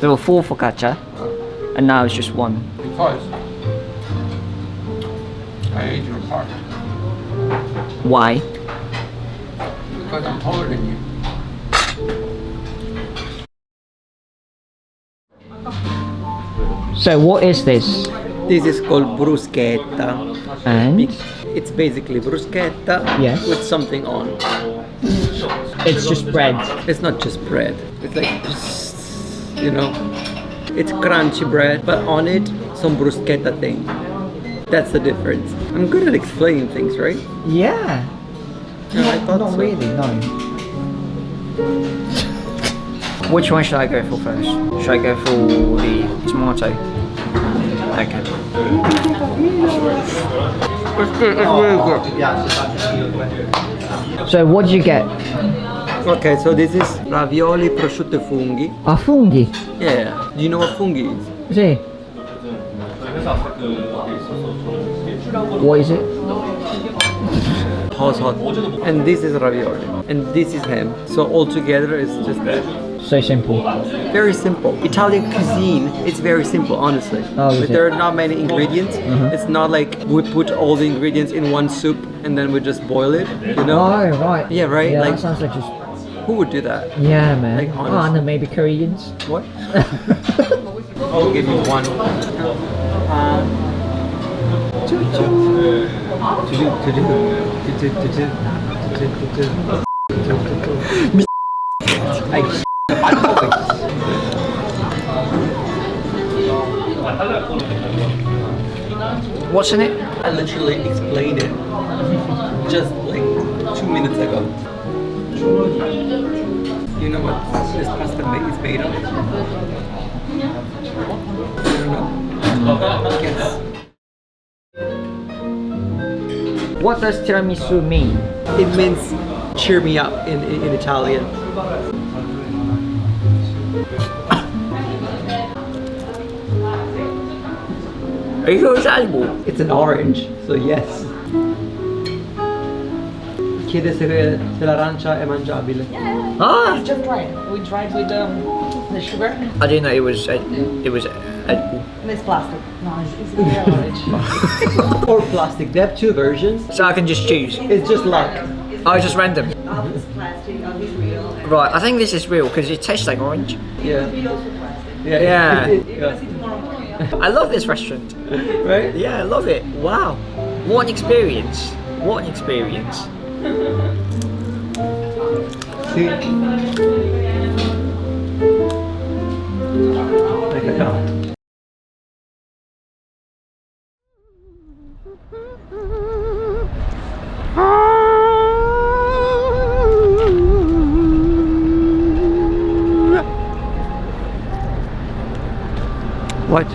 There were 4 focaccia, and now it's just 1. Because I ate your part. Why? Because I'm taller than you. So what is this? This is called bruschetta. And It's basically bruschetta Yes. with something on. it's just bread. It's not just bread. It's like, you know, it's crunchy bread, but on it, some bruschetta thing. That's the difference. I'm good at explaining things, right? Yeah. Yeah, I thought Not so. really, no. Which one should I go for first? Should I go for the tomato? Okay. It's good. It's really good. So what did you get? Okay, so this is ravioli prosciutto e funghi. Ah, funghi. Yeah. Do you know what funghi is? Sì. What is it? Hot. And this is ravioli. And this is ham. So all together it's just that. So simple. Very simple. Italian cuisine, it's very simple, honestly. Oh, is but it? there are not many ingredients. It's not like we put all the ingredients in one soup and then we just boil it, you know? Oh, right. Yeah, right? Yeah, Like- that sounds like just... Who would do that? Yeah, man. Like, Oh, honestly. and then maybe Koreans. What? I'll give you one. What's in it? I literally explained it just like 2 minutes ago. You know what this pasta is made of? I don't know. Guess. What does tiramisu mean? It means cheer me up in Italian. Are you sure it's edible? It's an orange, so yes. Chiede se l'arancia è mangiabile. Ah! It's just dried. We dried with the sugar. I didn't know it was edible. And it's plastic. No, it's real orange. Or plastic. They have 2 versions. So I can just choose. It's just luck. Oh, it's just random. Half is plastic, half is real. Right, I think this is real because it tastes like orange. Yeah. It's also plastic. Yeah. Yeah. See tomorrow morning. I love this restaurant. Right? Yeah, I love it. Wow. What an experience. What an experience. See? Like a cow. What?